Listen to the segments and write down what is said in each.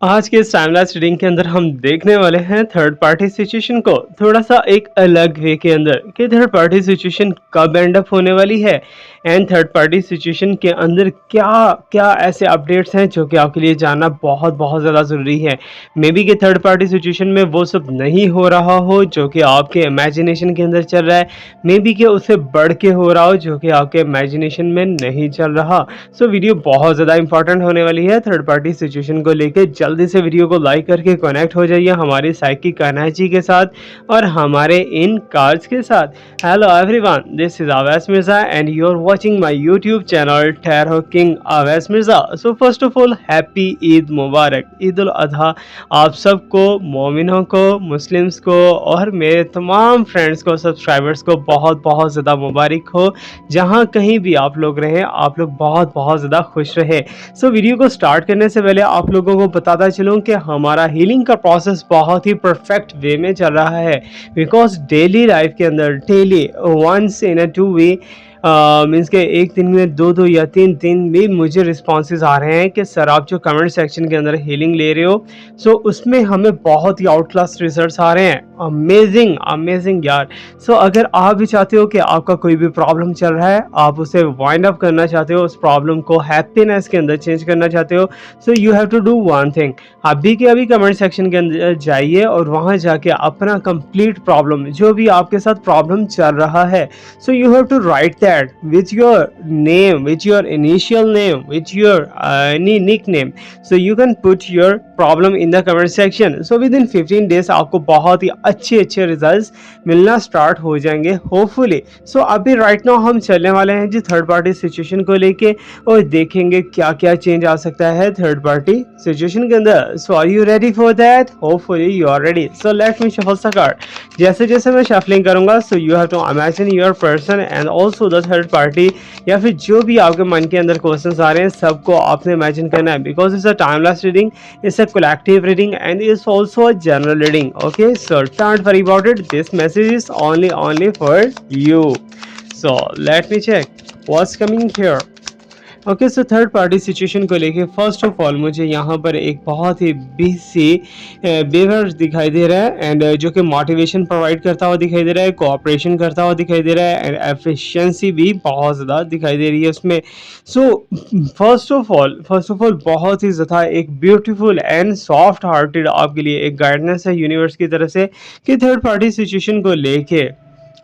आज के इस टाइमलैस रीडिंग के अंदर हम देखने वाले हैं थर्ड पार्टी सिचुएशन को थोड़ा सा एक अलग वे के अंदर कि थर्ड पार्टी सिचुएशन कब एंड अप होने वाली है एंड थर्ड पार्टी सिचुएशन के अंदर क्या क्या ऐसे अपडेट्स हैं जो कि आपके लिए जानना बहुत बहुत ज़्यादा ज़रूरी है। मे बी कि थर्ड पार्टी सिचुएशन में वो सब नहीं हो रहा हो जो कि आपके इमेजिनेशन के अंदर चल रहा है, मे बी कि उससे बढ़ के हो रहा हो जो कि आपके इमेजिनेशन में नहीं चल रहा। सो वीडियो बहुत ज़्यादा इंपॉर्टेंट होने वाली है थर्ड पार्टी सिचुएशन को लेके। जल्दी से वीडियो को लाइक करके कनेक्ट हो जाइए हमारे साइकिक कान्हा के साथ और हमारे इन कार्ड्स के साथ। Hello everyone, this is Awais Mirza and you are watching my YouTube channel tarot king Awais Mirza. So first of all happy Eid Mubarak, Eid ul Adha आप सबको, मोमिनों को, मुस्लिम्स को और मेरे तमाम फ्रेंड्स को, सब्सक्राइबर्स को बहुत बहुत ज़्यादा मुबारक हो। जहाँ कहीं भी आप लोग रहें, आप लोग बहुत बहुत ज़्यादा खुश रहे। सो वीडियो को स्टार्ट करने से पहले आप लोगों को बताता चलूँ कि हमारा हीलिंग का प्रोसेस बहुत ही परफेक्ट वे में चल रहा है। बिकॉज डेली लाइफ के अंदर daily once in a two way means के एक दिन में दो दो या तीन दिन भी मुझे रिस्पॉन्सेज आ रहे हैं कि सर आप जो कमेंट सेक्शन के अंदर हीलिंग ले रहे हो, सो उसमें हमें बहुत ही आउट क्लास रिजल्ट्स आ रहे हैं। अमेजिंग अमेजिंग यार। सो अगर आप भी चाहते हो कि आपका कोई भी प्रॉब्लम चल रहा है, आप उसे वाइंड अप करना चाहते हो, उस प्रॉब्लम को हैप्पीनेस के अंदर चेंज करना चाहते हो, so you have to do one thing. अभी के अभी कमेंट सेक्शन के अंदर जाइए और वहाँ जाके अपना कंप्लीट प्रॉब्लम, जो भी आपके साथ प्रॉब्लम चल रहा है, so you have to write that with your name, with your initial name, with your any nick name. So you can put your problem in the comment section. So within 15 days आपको बहुत ही अच्छे अच्छे results मिलना start हो जाएंगे hopefully. सो अभी right now हम चलने वाले हैं जी थर्ड पार्टी सिचुएशन को लेके और देखेंगे क्या क्या चेंज आ सकता है थर्ड पार्टी सिचुएशन के अंदर। So are you ready for that? Hopefully you are ready. So let me shuffle the card. जैसे जैसे मैं शफलिंग करूंगा, so you have to imagine your person and also the third party, या फिर जो भी आपके मन के अंदर क्वेश्चंस आ रहे हैं सबको आपने इमेजिन करना है। Because it's a timeless reading, it's a collective reading and it's also a general reading. Okay, so don't worry about it, this message is only for you. So let me check what's coming here. Okay, so third party situation को लेके first of all मुझे यहाँ पर एक बहुत ही busy behaviour दिखाई दे रहा है एंड जो कि मोटिवेशन प्रोवाइड करता हुआ दिखाई दे रहा है, कोऑपरेशन करता हुआ दिखाई दे रहा है एंड एफिशिएंसी भी बहुत ज़्यादा दिखाई दे रही है उसमें। सो फर्स्ट ऑफ ऑल बहुत ही ज़्यादा एक ब्यूटीफुल एंड सॉफ्ट हार्टेड आपके लिए एक गाइडेंस है यूनिवर्स की तरफ से कि थर्ड पार्टी सिचुएशन को लेके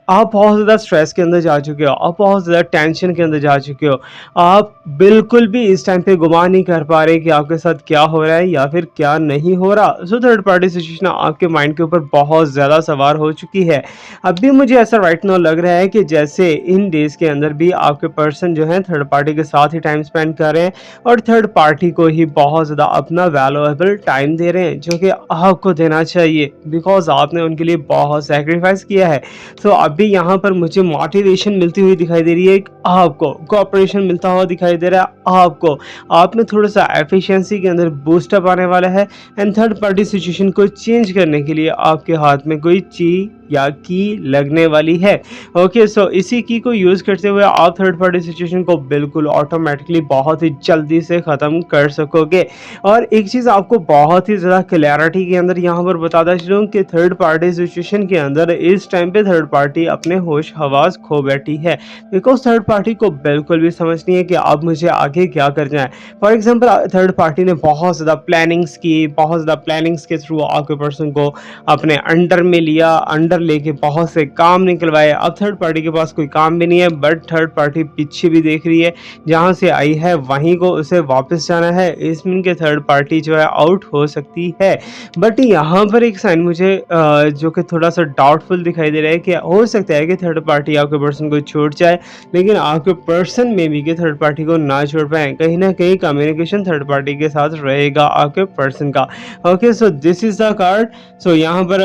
आप बहुत ज़्यादा स्ट्रेस के अंदर जा चुके हो, आप बहुत ज़्यादा टेंशन के अंदर जा चुके हो, आप बिल्कुल भी इस टाइम पे गुमान नहीं कर पा रहे कि आपके साथ क्या हो रहा है या फिर क्या नहीं हो रहा। सो थर्ड पार्टी सिचुएशन आपके माइंड के ऊपर बहुत ज़्यादा सवार हो चुकी है। अभी मुझे ऐसा राइट नाउ लग रहा है कि जैसे इन डेज़ के अंदर भी आपके पर्सन जो है थर्ड पार्टी के साथ ही टाइम स्पेंड कर रहे हैं और थर्ड पार्टी को ही बहुत ज़्यादा अपना वैल्यूएबल टाइम दे रहे हैं जो कि आपको देना चाहिए बिकॉज आपने उनके लिए बहुत सेक्रीफाइस किया है। सो अभी यहाँ पर मुझे मोटिवेशन मिलती हुई दिखाई दे रही है, आपको कोऑपरेशन मिलता हुआ दिखाई दे रहा है, आपको आप में थोड़ा सा एफिशिएंसी के अंदर बूस्टअप आने वाला है एंड थर्ड पार्टी सिचुएशन को चेंज करने के लिए आपके हाथ में कोई चीज या की लगने वाली है। ओके, सो इसी की को यूज़ करते हुए आप थर्ड पार्टी सिचुएशन को बिल्कुल ऑटोमेटिकली बहुत ही जल्दी से ख़त्म कर सकोगे। और एक चीज़ आपको बहुत ही ज़्यादा क्लैरिटी के अंदर यहाँ पर बताता चलूँ कि थर्ड पार्टी सिचुएशन के अंदर इस टाइम पे थर्ड पार्टी अपने होश हवास खो बैठी है बिकॉज थर्ड पार्टी को बिल्कुल भी समझ नहीं है कि अब मुझे आगे क्या करना है। फॉर एग्जाम्पल थर्ड पार्टी ने बहुत ज़्यादा प्लानिंग्स की, बहुत ज़्यादा प्लानिंग्स के थ्रू आपके पर्सन को अपने अंडर में लिया, अंडर लेके बहुत से काम निकलवाए। अब थर्ड पार्टी के पास कोई काम भी नहीं है बट थर्ड पार्टी पीछे भी देख रही है, जहाँ से आई है वहीं को उसे वापस जाना है। इसमें के थर्ड पार्टी जो है आउट हो सकती है। बट यहाँ पर एक साइन मुझे जो कि थोड़ा सा डाउटफुल दिखाई दे रहा है कि हो सकता है कि थर्ड पार्टी आपके पर्सन को छोड़ जाए लेकिन आपके पर्सन में भी कि थर्ड पार्टी को ना छोड़ पाए। कहीं ना कहीं कम्युनिकेशन थर्ड पार्टी के साथ रहेगा आपके पर्सन का। Okay, so this is the card. So यहाँ पर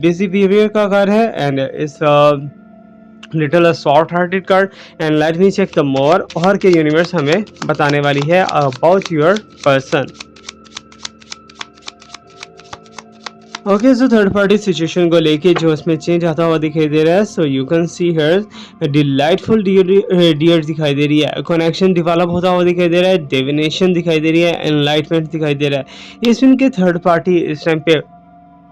बिजी बिहेवियर का कार्ड है and is little soft hearted card and let me check the more और के यूनिवर्स हमें बताने वाली है about your person. Okay, so third party situation को लेके जो उसमें चेंज आता हुआ दिखाई दे रहा है, so you can see here delightful dear दिखाई दे रही है, कनेक्शन डेवलप होता हुआ दिखाई दे रहा है, डिविनेशन दिखाई दे रही है, एनलाइटमेंट दिखाई दे रहा है। इसमें के थर्ड पार्टी इस टाइम पे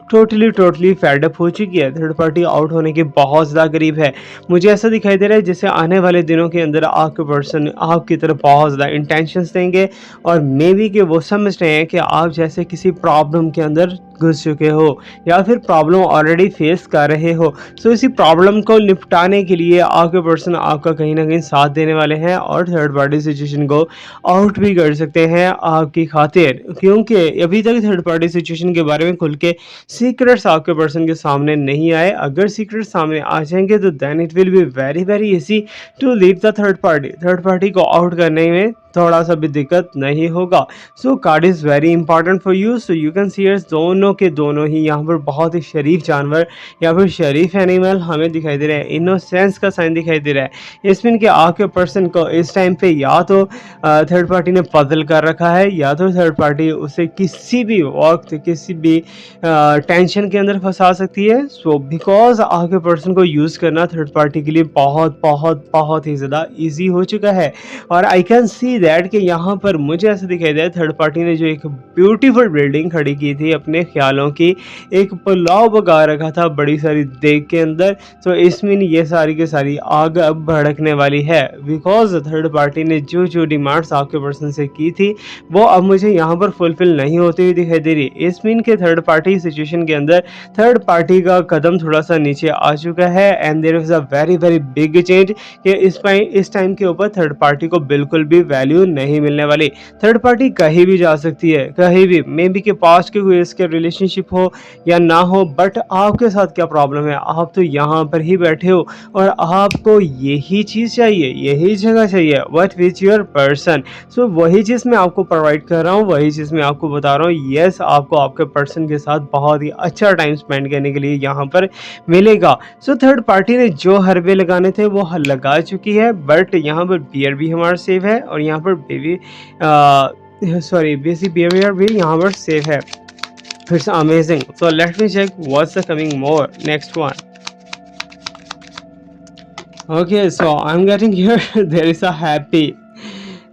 टोटली फेड अप हो चुकी है, थर्ड पार्टी आउट होने के बहुत ज़्यादा करीब है। मुझे ऐसा दिखाई दे रहा है जैसे आने वाले दिनों के अंदर आपके पर्सन आपकी तरफ बहुत ज़्यादा इंटेंशंस देंगे और मे बी कि वो समझ रहे हैं कि आप जैसे किसी प्रॉब्लम के अंदर घुस चुके हो या फिर प्रॉब्लम ऑलरेडी फेस कर रहे हो। सो इसी प्रॉब्लम को निपटाने के लिए आपके पर्सन आपका कहीं ना कहीं साथ देने वाले हैं और थर्ड पार्टी सिचुएशन को आउट भी कर सकते हैं आपकी खातिर, क्योंकि अभी तक थर्ड पार्टी सिचुएशन के बारे में खुल के सीक्रेट्स आपके पर्सन के सामने नहीं आए। अगर सीक्रेट्स सामने आ जाएंगे तो then it will be very very easy to leave the third party को आउट करने में थोड़ा सा भी दिक्कत नहीं होगा। So card is very important for you, so you can see दोनों के दोनों ही यहाँ पर बहुत ही शरीफ जानवर या फिर शरीफ एनिमल हमें दिखाई दे रहे हैं। इनोसेंस का साइन दिखाई दे रहा है। इसमें कि आपके पर्सन को इस टाइम पे या तो थर्ड पार्टी ने पजल कर रखा है या तो थर्ड पार्टी उसे किसी भी वक्त किसी भी टेंशन के अंदर फंसा सकती है। सो बिकॉज आपके पर्सन को यूज़ करना थर्ड पार्टी के लिए बहुत बहुत बहुत ही ज़्यादा ईजी हो चुका है। और आई कैन सी दैट कि यहाँ पर मुझे ऐसा दिखाई दे थर्ड पार्टी ने जो एक ब्यूटीफुल बिल्डिंग खड़ी की थी अपने ख्यालों की, एक पुलाव पका रखा था बड़ी सारी देग के अंदर। तो इसमें ये सारी की सारी आग अब भड़कने वाली है, बिकॉज थर्ड पार्टी ने जो जो डिमांड्स आपके पर्सन से की थी वो अब मुझे यहाँ पर फुलफिल नहीं होती हुई दिखाई दे रही। इसमीन के थर्ड पार्टी सिचुएशन के अंदर थर्ड पार्टी का कदम थोड़ा सा नीचे आ चुका है and there is a very very big change कि इस टाइम के ऊपर थर्ड पार्टी को बिल्कुल भी वैल्यू नहीं मिलने वाली। थर्ड पार्टी कहीं भी जा सकती है, कहीं भी, मे बी के पास्ट के कोई इसके रिलेशनशिप हो या ना हो, बट आपके साथ क्या प्रॉब्लम है, आप तो यहाँ पर ही बैठे हो और आपको यही चीज़ चाहिए, यही जगह चाहिए, व्हाट विच योर पर्सन। सो वही चीज़ मैं आपको प्रोवाइड कर रहा हूँ, वही चीज़ मैं आपको बता रहा हूँ। यस, आपको आपके पर्सन के साथ बहुत ही अच्छा टाइम स्पेंड करने के लिए यहाँ पर मिलेगा। सो थर्ड पार्टी ने जो हरबे लगाने थे वो लगा चुकी है, बट यहाँ पर बियर भी हमारा सेफ है और यहाँ पर बेबी सॉरी बेसी बियर भी यहाँ पर सेफ है। It's amazing. So let me check what's the coming more next one. Okay, so I'm getting here there is a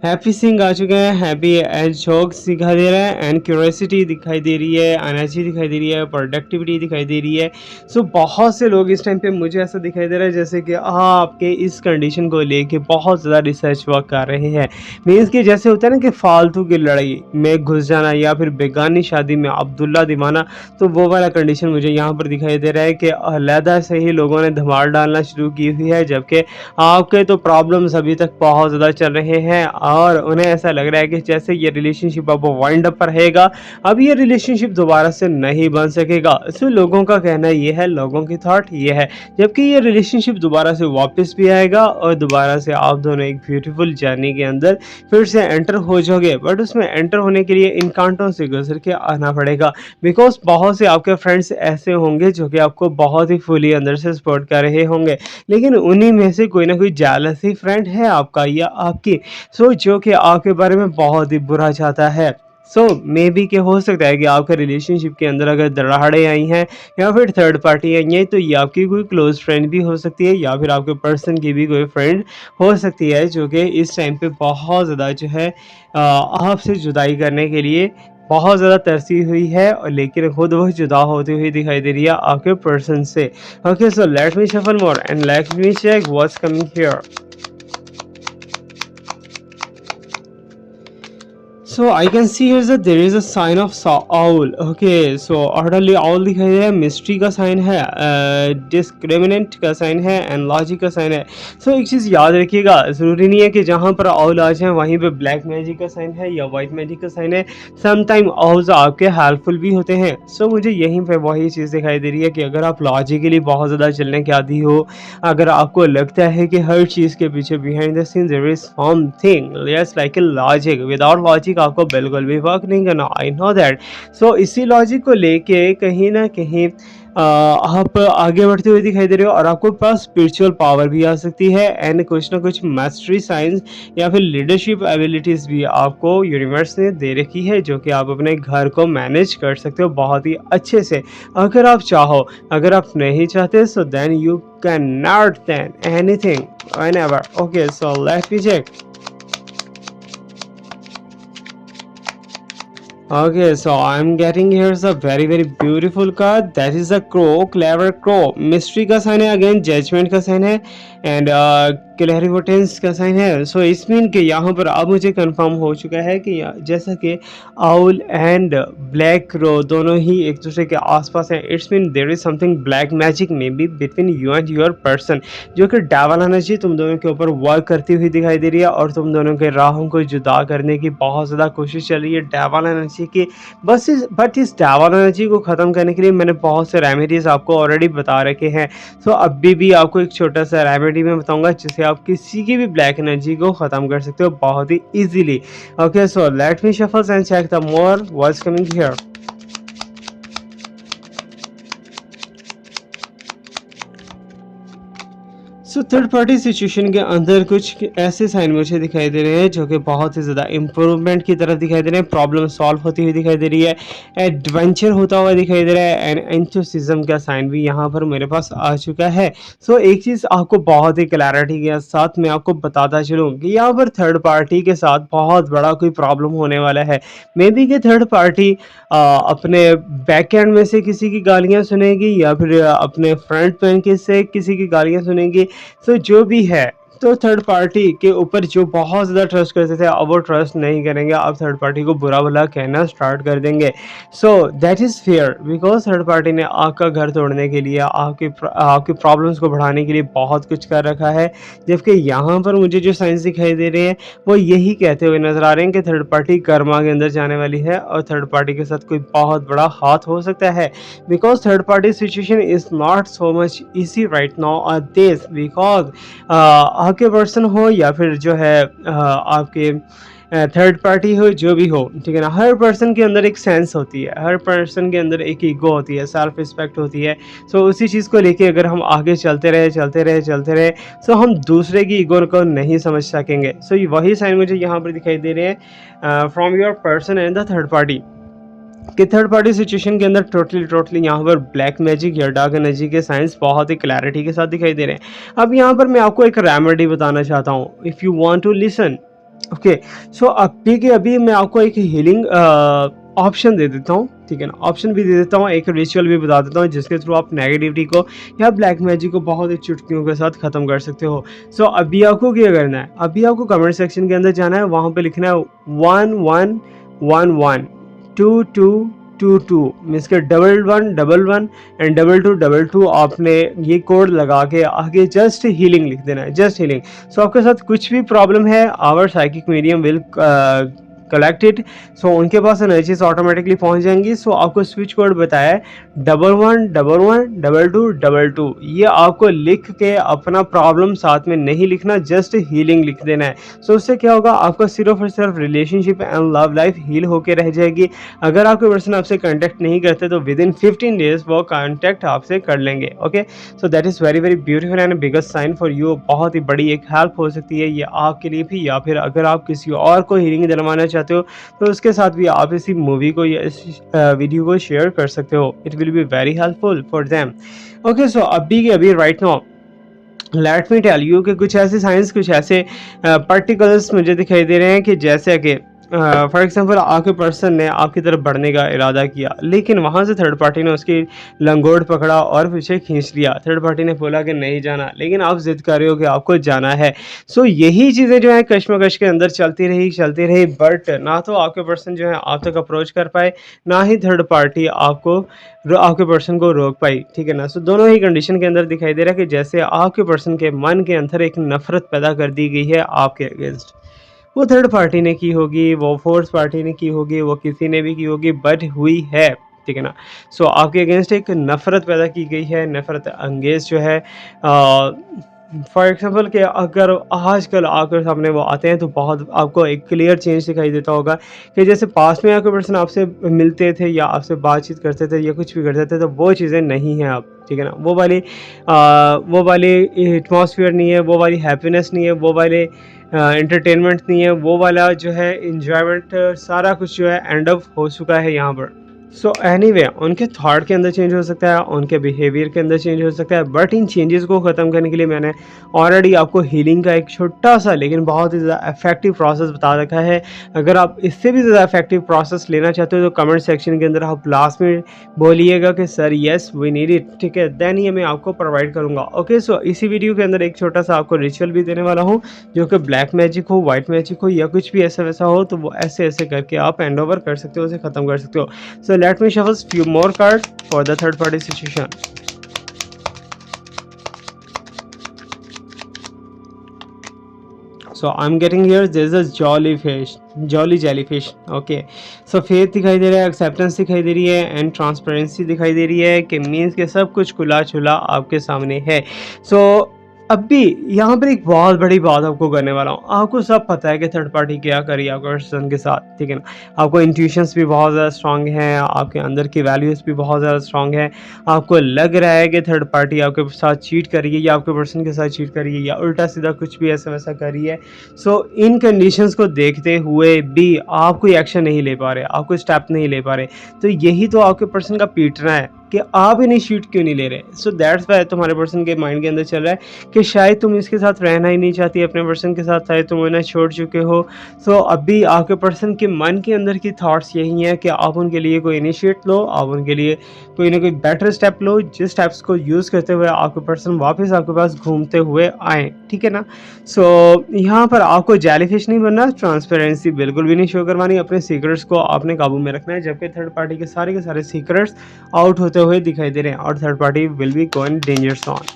Happy Singh आ चुके हैं, हैप्पी एंड शॉक्स दिखाई दे रहा है एंड क्यूरियोसिटी दिखाई दे रही है, एनर्जी दिखाई दे रही है, प्रोडक्टिविटी दिखाई दे रही है। सो बहुत से लोग इस टाइम पे मुझे ऐसा दिखाई दे रहा है जैसे कि आपके इस कंडीशन को लेके बहुत ज़्यादा रिसर्च वर्क कर रहे हैं। मीन्स कि जैसे होता है ना कि फालतू की लड़ाई में घुस जाना या फिर बेगानी शादी में अब्दुल्ला दीवाना, तो वो वाला कंडीशन मुझे यहाँ पर दिखाई दे रहा है कि अलहदा से ही लोगों ने धमाल डालना शुरू की हुई है, जबकि आपके तो प्रॉब्लम्स अभी तक बहुत ज़्यादा चल रहे हैं और उन्हें ऐसा लग रहा है कि जैसे ये रिलेशनशिप अब वाइंड अप पर रहेगा, अब ये रिलेशनशिप दोबारा से नहीं बन सकेगा। सो लोगों का कहना ये है, लोगों की थॉट ये है, जबकि ये रिलेशनशिप दोबारा से वापस भी आएगा और दोबारा से आप दोनों एक ब्यूटीफुल जर्नी के अंदर फिर से एंटर हो जाओगे। बट उसमें एंटर होने के लिए इन कांटों से गुजर के आना पड़ेगा, बिकॉज बहुत से आपके फ्रेंड्स ऐसे होंगे जो कि आपको बहुत ही फुली अंदर से सपोर्ट कर रहे होंगे, लेकिन उन्हीं में से कोई ना कोई जेलसी फ्रेंड है आपका या आपकी, सो जो कि आपके बारे में बहुत ही बुरा चाहता है। सो मे बी के हो सकता है कि आपके रिलेशनशिप के अंदर अगर दरारें आई हैं या फिर थर्ड पार्टी आई है तो ये आपकी कोई क्लोज फ्रेंड भी हो सकती है या फिर आपके पर्सन की भी कोई फ्रेंड हो सकती है जो कि इस टाइम पे बहुत ज़्यादा जो है आपसे जुदाई करने के लिए बहुत ज़्यादा तरसी हुई है और लेकिन खुद वो जुदा होती हुई दिखाई दे रही है आपके पर्सन से। Okay, so let me shuffle more and let me check what's coming here. So I can see here that there is a sign of owl. Okay, so orderly owl दिखाई दे रहा है, मिस्ट्री का sign है, discriminant का sign है and logic का sign है। सो एक चीज़ याद रखिएगा, ज़रूरी नहीं है कि जहाँ पर आउल आ जाए वहीं पे ब्लैक मैजिक का साइन है या वाइट मैजिक का साइन है। समटाइम आउल्स आपके हेल्पफुल भी होते हैं। सो मुझे यहीं पे वही चीज़ दिखाई दे रही है कि अगर आप लॉजिकली बहुत ज़्यादा चलने के आदी हो, अगर आपको लगता है कि हर चीज़ के पीछे behind the scene there is something, yes like a logic, without logic आपको बिल्कुल भी वर्क नहीं करना, आई नो दैट। सो इसी लॉजिक को लेके कहीं न कहीं आप आगे बढ़ते हुए दिखाई दे रहे हो और आपके पास स्पिरिचुअल पावर भी आ सकती है एंड कुछ ना कुछ मास्टरी साइंस या फिर लीडरशिप एबिलिटीज़ भी आपको यूनिवर्स ने दे रखी है, जो कि आप अपने घर को मैनेज कर सकते हो बहुत ही अच्छे से, अगर आप चाहो। अगर आप नहीं चाहते so then you can not then anything whenever. Okay, so let me check. Okay, so I'm getting here's a very beautiful card. That is a crow, clever crow. Mystery का साइन है, अगेन जजमेंट का sign है and क्लैरिवोटेंस का sign है। सो इस mean के यहाँ पर अब मुझे कंफर्म हो चुका है कि जैसा कि आउल एंड ब्लैक क्रो दोनों ही एक दूसरे के आसपास हैं, it's mean there is something black magic may be between you and your person, जो कि डेवल एनर्जी तुम दोनों के ऊपर वर्क करती हुई दिखाई दे रही है और तुम दोनों के राहों को जुदा करने की बहुत ज़्यादा कोशिश चल रही है डेवल एनर्जी की। बट इस डेवल एनर्जी को ख़त्म करने के लिए मैंने बहुत से रेमेडीज़ आपको ऑलरेडी बता रखे हैं। सो अभी भी आपको एक छोटा सा रेमेडी मैं बताऊंगा जिससे आप किसी की भी ब्लैक एनर्जी को ख़त्म कर सकते हो बहुत ही easily. Okay, so let me shuffle and check the more what's coming here. So third party situation के अंदर कुछ ऐसे साइन मुझे दिखाई दे रहे हैं जो कि बहुत ही ज़्यादा इम्प्रूवमेंट की तरफ दिखाई दे रहे हैं, प्रॉब्लम सॉल्व होती हुई दिखाई दे रही है, एडवेंचर होता हुआ दिखाई दे रहा है एंड एंथुसिज्म का साइन भी यहाँ पर मेरे पास आ चुका है। सो एक चीज़ आपको बहुत ही क्लैरिटी के साथ मैं आपको बताता चलूँ कि यहाँ पर थर्ड पार्टी के साथ बहुत बड़ा कोई प्रॉब्लम होने वाला है। मे बी कि थर्ड पार्टी अपने बैक एंड में से किसी की गालियाँ सुनेगी या फिर अपने फ्रंट पैन के से किसी की गालियाँ सुनेगी। तो जो भी है, तो थर्ड पार्टी के ऊपर जो बहुत ज़्यादा ट्रस्ट करते थे अब वो ट्रस्ट नहीं करेंगे, अब थर्ड पार्टी को बुरा भला कहना स्टार्ट कर देंगे। सो that is fair because third party ने आपका घर तोड़ने के लिए आपकी प्रॉब्लम्स को बढ़ाने के लिए बहुत कुछ कर रखा है, जबकि यहाँ पर मुझे जो साइंस दिखाई दे रहे हैं वो यही कहते हुए नजर आ रहे हैं कि थर्ड पार्टी कर्मा के अंदर जाने वाली है और थर्ड पार्टी के साथ कोई बहुत बड़ा हाथ हो सकता है because third party situation is not so much easy right now this because आपके पर्सन हो या फिर जो है आपके थर्ड पार्टी हो, जो भी हो, ठीक है ना, हर पर्सन के अंदर एक सेंस होती है, हर पर्सन के अंदर एक ईगो होती है, सेल्फ रिस्पेक्ट होती है। सो उसी चीज़ को लेके अगर हम आगे चलते रहे सो हम दूसरे की ईगो को नहीं समझ सकेंगे। सो वही साइन मुझे यहाँ पर दिखाई दे रहे हैं from your person and the third party कि थर्ड पार्टी सिचुएशन के अंदर टोटली यहाँ पर ब्लैक मैजिक या डार्क एनर्जी के साइंस बहुत ही क्लैरिटी के साथ दिखाई दे रहे हैं। अब यहाँ पर मैं आपको एक रेमेडी बताना चाहता हूँ, if you want to listen. Okay, so अभी के अभी मैं आपको एक हीलिंग ऑप्शन दे देता हूँ, ठीक है ना, ऑप्शन भी दे देता हूँ, एक रिचुअल भी बता देता हूँ जिसके थ्रू आप नेगेटिविटी को या ब्लैक मैजिक को बहुत ही चुटकियों के साथ ख़त्म कर सकते हो। सो अभी आपको क्या करना है, अभी आपको कमेंट सेक्शन के अंदर जाना है, वहाँ पे लिखना है 1111 2222 मीन्स के 1111 एंड 2222 आपने ये कोड लगा के आगे जस्ट हीलिंग लिख देना है, जस्ट हीलिंग। सो आपके साथ कुछ भी प्रॉब्लम है our psychic medium will collected, so उनके पास एनर्जीज ऑटोमेटिकली पहुंच जाएंगी। सो आपको स्विच कोड बताया है 1111 2222, ये आपको लिख के अपना प्रॉब्लम साथ में नहीं लिखना, जस्ट हीलिंग लिख देना है। सो उससे क्या होगा, आपका सिर्फ और सिर्फ relationship and love life heal होके रह जाएगी। अगर आपके पर्सन आपसे कांटेक्ट नहीं करते तो विद इन 15 डेज वो कांटेक्ट आपसे कर लेंगे। Okay, so that is very beautiful and biggest sign for you, बहुत ही बड़ी एक हेल्प हो सकती है ये आपके लिए भी, या फिर अगर आप किसी और को हीलिंग दिलवाना चाहते हो तो उसके साथ भी आप इसी मूवी को या इस वीडियो को शेयर कर सकते हो, it will be very helpful for them. Okay, so अभी के अभी right now let me tell you कि कुछ ऐसे साइंस, कुछ ऐसे पार्टिकल्स मुझे दिखाई दे रहे हैं कि जैसे कि फॉर एग्जांपल आपके पर्सन ने आपकी तरफ बढ़ने का इरादा किया, लेकिन वहाँ से थर्ड पार्टी ने उसकी लंगोट पकड़ा और पीछे खींच लिया। थर्ड पार्टी ने बोला कि नहीं जाना, लेकिन आप जिद कर रहे हो कि आपको जाना है। सो यही चीज़ें जो है कश्मकश के अंदर चलती रही, बट ना तो आपके पर्सन जो है आप तक अप्रोच कर पाए, ना ही थर्ड पार्टी आपके पर्सन को रोक पाई, ठीक है ना। सो दोनों ही कंडीशन के अंदर दिखाई दे रहा है कि जैसे आपके पर्सन के मन के अंदर एक नफरत पैदा कर दी गई है आपके अगेंस्ट, वो थर्ड पार्टी ने की होगी, वो फोर्थ पार्टी ने की होगी, वो किसी ने भी की होगी, बट हुई है, ठीक है ना। सो आपके अगेंस्ट एक नफ़रत पैदा की गई है, नफ़रत अंगेज जो है फॉर एग्जांपल कि अगर आजकल आपके सामने वो आते हैं तो बहुत आपको एक क्लियर चेंज दिखाई देता होगा कि जैसे पास्ट में आके पर्सन आपसे मिलते थे या आपसे बातचीत करते थे या कुछ भी करते थे, तो वो चीज़ें नहीं हैं अब, ठीक है ना? वो वाली एटमॉस्फेयर नहीं है, वो वाली हैप्पीनेस नहीं है, वो वाले एंटरटेनमेंट नहीं है, वो वाला जो है एन्जॉयमेंट, सारा कुछ जो है एंड ऑफ हो चुका है यहाँ पर। सो एनीवे उनके थॉट के अंदर चेंज हो सकता है, उनके बिहेवियर के अंदर चेंज हो सकता है, बट इन चेंजेस को ख़त्म करने के लिए मैंने ऑलरेडी आपको हीलिंग का एक छोटा सा लेकिन बहुत ही ज़्यादा इफेक्टिव प्रोसेस बता रखा है। अगर आप इससे भी ज़्यादा इफेक्टिव प्रोसेस लेना चाहते हो तो कमेंट सेक्शन के अंदर आप लास्ट में बोलिएगा कि sir yes we need it, ठीक है, देन ये मैं आपको प्रोवाइड करूँगा। ओके, सो इसी वीडियो के अंदर एक छोटा सा आपको रिचुअल भी देने वाला हूँ, जो कि ब्लैक मैजिक हो, वाइट मैजिक हो या कुछ भी ऐसा वैसा हो, तो वो ऐसे ऐसे करके आप हैंड ओवर कर सकते हो, उसे ख़त्म कर सकते हो। So let me shuffle few more cards for the third party situation. So I'm getting here there's a jolly jellyfish. Okay, so faith दिखाई दे रहा है, acceptance दिखाई दे रही है and transparency दिखाई दे रही है कि मीन्स के सब कुछ खुला छुला आपके सामने है। So अभी यहाँ पर एक बहुत बड़ी बात आपको करने वाला हूँ। आपको सब पता है कि थर्ड पार्टी क्या करी आपके पर्सन के साथ, ठीक है ना? आपको इंट्यूशंस भी बहुत ज़्यादा स्ट्रांग हैं, आपके अंदर की वैल्यूज़ भी बहुत ज़्यादा स्ट्रांग है। आपको लग रहा है कि थर्ड पार्टी आपके साथ चीट कर रही है या आपके पर्सन के साथ चीट कर रही है या उल्टा सीधा कुछ भी ऐसा वैसा कर रही है। सो इन कंडीशंस को देखते हुए भी आप कोई एक्शन नहीं ले पा रहे, आप कोई स्टेप नहीं ले पा रहे, तो यही तो आपके पर्सन का पीटना है कि आप इनिशिएट क्यों नहीं ले रहे। सो दैट्स वाई तुम्हारे पर्सन के माइंड के अंदर चल रहा है कि शायद तुम इसके साथ रहना ही नहीं चाहती अपने पर्सन के साथ, शायद तुम उन्हें छोड़ चुके हो। सो अभी आपके पर्सन के मन के अंदर की थॉट्स यही हैं कि आप उनके लिए कोई इनिशिएट लो, आप उनके लिए कोई ना कोई बेटर स्टेप लो, जिस स्टेप्स को यूज़ करते हुए आपके पर्सन वापस आपके पास घूमते हुए आएँ, ठीक है ना? सो यहाँ पर आपको जेलीफिश नहीं बनना, ट्रांसपेरेंसी बिल्कुल भी नहीं शो करवानी, अपने सीक्रेट्स को आपने काबू में रखना है, जबकि थर्ड पार्टी के सारे सीक्रेट्स आउट होते हुए दिखाई दे रहे हैं और third party will be going danger zone.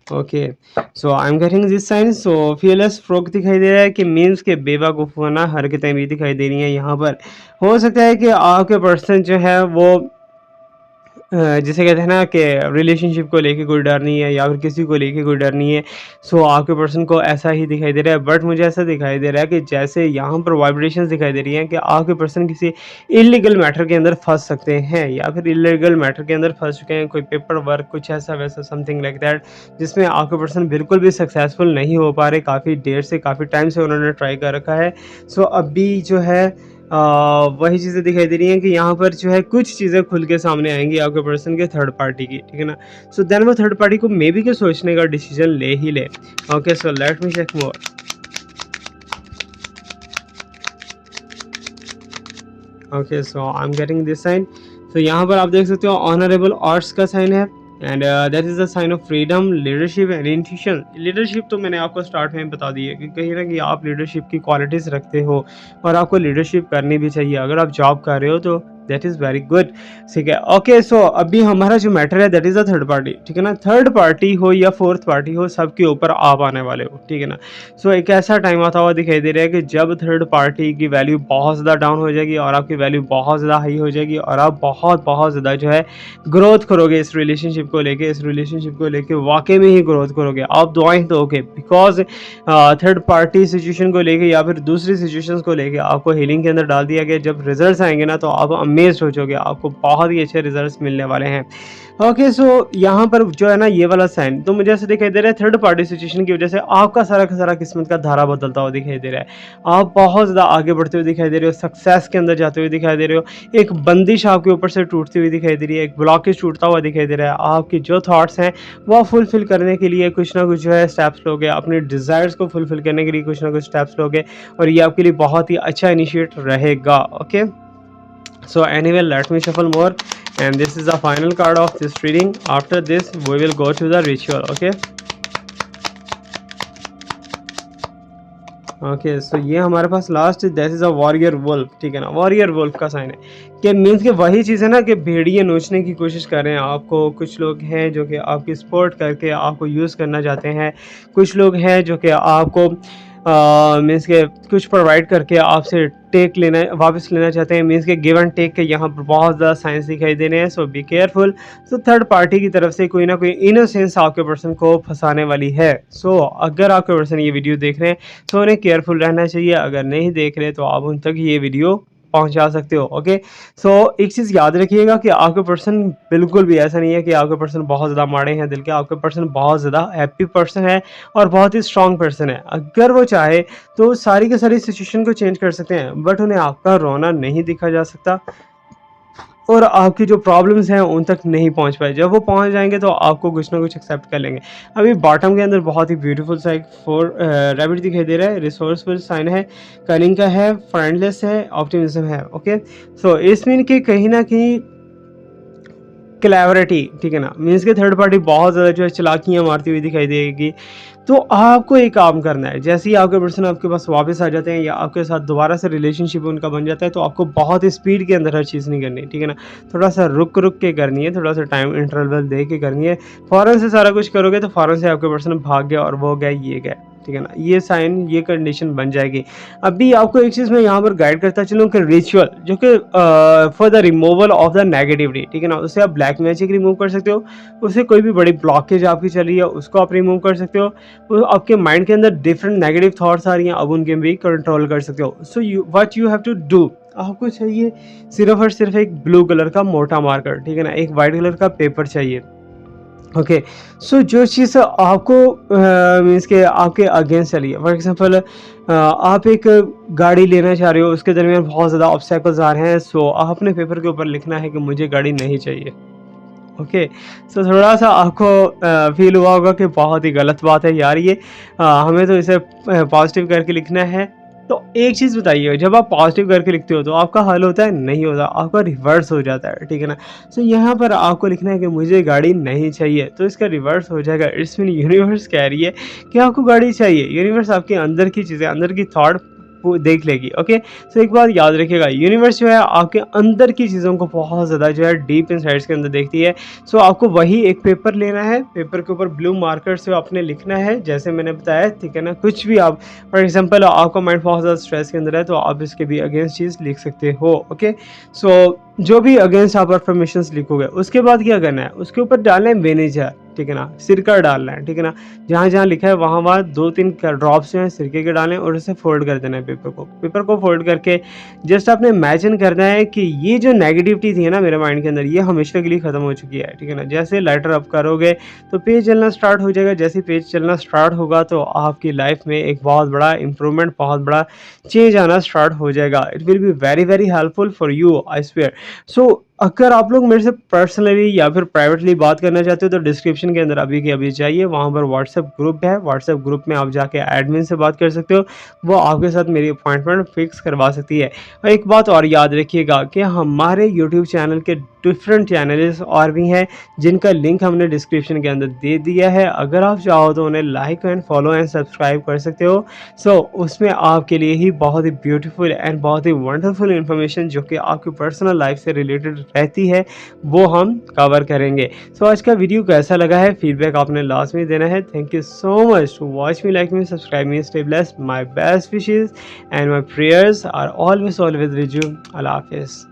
Okay, so I am getting this sign. So fearless frog दिखाई दे रहा है कि मीन्स के बेवकूफ़ाना हरकतें भी दिखाई दे रही हैं यहाँ पर। हो सकता है कि आपके पर्सन जो है वो जिसे कहते हैं ना कि रिलेशनशिप को लेके कोई डर नहीं है या फिर किसी को लेके कोई डर नहीं है। सो आपके पर्सन को ऐसा ही दिखाई दे रहा है, बट मुझे ऐसा दिखाई दे रहा है कि जैसे यहाँ पर वाइब्रेशंस दिखाई दे रही हैं कि आपके पर्सन किसी इलीगल मैटर के अंदर फंस सकते हैं या फिर इलीगल मैटर के अंदर फंस चुके हैं, कोई पेपर वर्क कुछ ऐसा वैसा समथिंग लाइक दैट, जिसमें आपके पर्सन बिल्कुल भी सक्सेसफुल नहीं हो पा रहे, काफ़ी देर से काफ़ी टाइम से उन्होंने ट्राई कर रखा है। सो अभी जो है वही चीज़ें दिखाई दे रही हैं कि यहाँ पर जो है कुछ चीज़ें खुल के सामने आएँगी आपके पर्सन के थर्ड पार्टी की, ठीक है ना? सो देन वो थर्ड पार्टी को मे बी के सोचने का डिसीजन ले ही ले। Okay, so let me check more. Okay, so I am getting this sign. तो यहाँ पर आप देख सकते हो ऑनरेबल आर्ट्स का साइन है and that is the sign of freedom, leadership and intuition. Leadership तो मैंने आपको स्टार्ट में बता दी है कि कहीं ना कहीं आप लीडरशिप की क्वालिटीज़ रखते हो और आपको लीडरशिप करनी भी चाहिए। अगर आप जॉब कर रहे हो तो दैट इज़ वेरी गुड, ठीक है। ओके, सो अभी हमारा जो मैटर है that is the third party, ठीक है ना? थर्ड पार्टी हो या फोर्थ पार्टी हो, सबके ऊपर आप आने वाले हो, ठीक है ना? सो एक ऐसा टाइम आता हुआ दिखाई दे रहा है कि जब थर्ड पार्टी की वैल्यू बहुत ज़्यादा डाउन हो जाएगी और आपकी वैल्यू बहुत ज़्यादा हाई हो जाएगी और आप बहुत बहुत ज़्यादा जो है ग्रोथ करोगे इस रिलेशनशिप को लेके, इस रिलेशनशिप को लेके वाकई में ही ग्रोथ करोगे, आप दुआएं दोगे, बिकॉज थर्ड पार्टी सिचुएशन को लेके या फिर दूसरी सिचुएशंस को लेके आपको हीलिंग के अंदर डाल दिया गया। जब रिजल्ट्स आएंगे ना तो आप अमेज्ड हो जाओगे, आपको बहुत ही अच्छे रिजल्ट्स मिलने वाले हैं। ओके, सो यहाँ पर जो है ना ये वाला साइन तो मुझे ऐसा दिखाई दे रहा है थर्ड पार्टी सिचुएशन की वजह से आपका सारा का सारा किस्मत का धारा बदलता हुआ दिखाई दे रहा है। आप बहुत ज़्यादा आगे बढ़ते हुए दिखाई दे रहे हो, सक्सेस के अंदर जाते हुए दिखाई दे रहे हो, एक बंदिश आपके ऊपर से टूटती हुई दिखाई दे रही है, एक ब्लॉकेज टूटता हुआ दिखाई दे रहा है। आपकी जो थॉट्स हैं वो फुलफिल करने के लिए कुछ ना कुछ जो है स्टेप्स लोगे, अपने डिज़ायर्स को फुलफिल करने के लिए कुछ ना कुछ स्टेप्स लोगे और ये आपके लिए बहुत ही अच्छा इनिशिएट रहेगा। Okay, so anyway let me shuffle more and this is the final card of this reading. After this we will go to the ritual. Okay, okay, so ये हमारे पास last that is a warrior wolf, ठीक है ना? Warrior wolf का sign है कि means कि वही चीज़ है ना कि भेड़िए नोचने की कोशिश कर रहे हैं आपको। कुछ लोग हैं जो कि आपकी सपोर्ट करके आपको यूज़ करना चाहते हैं, कुछ लोग हैं जो कि आपको मीन्स के कुछ प्रोवाइड करके आपसे टेक लेना वापस लेना चाहते हैं, मीन्स के गिव एंड टेक के यहाँ पर बहुत ज़्यादा साइंस दिखाई दे रहे हैं, so be careful. So third party की तरफ से कोई ना कोई इनोसेंस आपके पर्सन को फंसाने वाली है। सो अगर आपके पर्सन ये वीडियो देख रहे हैं तो उन्हें केयरफुल रहना चाहिए, अगर नहीं देख रहे तो आप उन तक ये वीडियो पहुंचा सकते हो। ओके, सो एक चीज़ याद रखिएगा कि आपके पर्सन बिल्कुल भी ऐसा नहीं है कि आपके पर्सन बहुत ज़्यादा माड़े हैं दिल के, आपके पर्सन बहुत ज़्यादा हैप्पी पर्सन है और बहुत ही स्ट्रांग पर्सन है। अगर वो चाहे तो सारी की सारी सिचुएशन को चेंज कर सकते हैं, बट उन्हें आपका रोना नहीं दिखा जा सकता और आपकी जो प्रॉब्लम्स हैं उन तक नहीं पहुंच पाए। जब वो पहुंच जाएंगे तो आपको कुछ ना कुछ एक्सेप्ट कर लेंगे। अभी बॉटम के अंदर बहुत ही ब्यूटीफुल सा एक रैबिट दिखाई दे रहा है, रिसोर्सफुल साइन है, कनिंग का है, फ्रेंडलेस है, ऑप्टिमिज्म है। ओके, सो इस मीन कि कहीं ना कहीं क्लैरिटी, ठीक है ना, मीन्स के थर्ड पार्टी बहुत ज़्यादा जो है चालाकियाँ मारती हुई दिखाई देगी। तो आपको एक काम करना है, जैसे ही आपके पर्सन आपके पास वापस आ जाते हैं या आपके साथ दोबारा से रिलेशनशिप उनका बन जाता है, तो आपको बहुत स्पीड के अंदर हर चीज़ नहीं करनी, ठीक है ना, थोड़ा सा रुक रुक के करनी है, थोड़ा सा टाइम इंटरवल दे के करनी है। फ़ौरन से सारा कुछ करोगे तो फ़ौरन से आपके पर्सन भाग गया और वो हो गया, ये गया, ठीक है ना, ये साइन, ये कंडीशन बन जाएगी। अभी आपको एक चीज़ मैं यहाँ पर गाइड करता चलूँ कि रिचुअल जो कि for the removal of the negativity, ठीक है ना, उससे आप ब्लैक मैजिक रिमूव कर सकते हो, उससे कोई भी बड़ी ब्लॉकेज आपकी चल रही है उसको आप रिमूव कर सकते हो, वो आपके माइंड के अंदर डिफरेंट नेगेटिव थॉट्स आ रही हैं, अब उनके भी कंट्रोल कर सकते हो। So you what you have to do, आपको चाहिए सिर्फ और सिर्फ एक ब्लू कलर का मोटा मार्कर, ठीक है ना, एक वाइट कलर का पेपर चाहिए। ओके, सो जो चीज़ आपको मीन्स के आपके अगेंस्ट चली है, फॉर एग्जांपल आप एक गाड़ी लेना चाह रहे हो, उसके दरमियान बहुत ज़्यादा ऑब्स्टेकल्स आ रहे हैं, सो आपने पेपर के ऊपर लिखना है कि मुझे गाड़ी नहीं चाहिए। ओके, सो थोड़ा-सा आपको फ़ील हुआ होगा कि बहुत ही गलत बात है यार ये, हमें तो इसे पॉज़िटिव करके लिखना है। तो एक चीज़ बताइए, जब आप पॉज़िटिव करके लिखते हो तो आपका हल होता है? नहीं होता, आपका रिवर्स हो जाता है, ठीक है ना? सो यहाँ पर आपको लिखना है कि मुझे गाड़ी नहीं चाहिए, तो इसका रिवर्स हो जाएगा, इट्स मीन यूनिवर्स कह रही है कि आपको गाड़ी चाहिए। यूनिवर्स आपके अंदर की चीज़ें, अंदर की थॉट वो देख लेगी। ओके, सो एक बात याद रखिएगा, यूनिवर्स जो है आपके अंदर की चीज़ों को बहुत ज़्यादा जो है डीप इनसाइड्स के अंदर देखती है। सो आपको वही एक पेपर लेना है, पेपर के ऊपर ब्लू मार्कर से आपने लिखना है जैसे मैंने बताया, ठीक है ना, कुछ भी आप, फॉर एग्जांपल आपका माइंड बहुत ज़्यादा स्ट्रेस के अंदर है तो आप इसके भी अगेंस्ट चीज़ लिख सकते हो। ओके, सो जो भी अगेंस्ट आप अफर्मेशंस लिखोगे उसके बाद क्या करना है, उसके ऊपर डालना है विनेगर, ठीक है ना, सिरका डालना है, ठीक है ना, जहाँ जहाँ लिखा है वहाँ वहाँ 2-3 ड्रॉप्स जो हैं सिरके के डालें और उसे फोल्ड कर देना है पेपर को फोल्ड करके जस्ट आपने इमेजिन करना है कि ये जो नेगेटिविटी थी ना मेरे माइंड के अंदर, ये हमेशा के लिए ख़त्म हो चुकी है, ठीक है ना। जैसे लाइटर अप करोगे तो पेज चलना स्टार्ट हो जाएगा, जैसे पेज चलना स्टार्ट होगा तो आपकी लाइफ में एक बहुत बड़ा इंप्रूवमेंट, बहुत बड़ा चेंज आना स्टार्ट हो जाएगा। It will be very very helpful for you, I swear. So अगर आप लोग मेरे से पर्सनली या फिर प्राइवेटली बात करना चाहते हो तो डिस्क्रिप्शन के अंदर अभी के अभी जाइए, वहाँ पर व्हाट्सएप ग्रुप है, व्हाट्सएप ग्रुप में आप जाके एडमिन से बात कर सकते हो, वो आपके साथ मेरी अपॉइंटमेंट फिक्स करवा सकती है। और एक बात और याद रखिएगा कि हमारे यूट्यूब चैनल के डिफरेंट चैनल्स और भी हैं जिनका लिंक हमने डिस्क्रिप्शन के अंदर दे दिया है, अगर आप चाहो तो उन्हें like and follow and subscribe कर सकते हो। सो उसमें आपके लिए ही बहुत ही ब्यूटीफुल एंड बहुत ही वंडरफुल इन्फॉर्मेशन जो कि आपकी पर्सनल लाइफ से रिलेटेड रहती है वो हम कवर करेंगे। सो आज का वीडियो कैसा लगा है, फीडबैक आपने लास्ट में देना है। Thank you so much to watch me, like me, subscribe me, stay blessed, my best wishes and my prayers are always with you. Allah हाफिज़।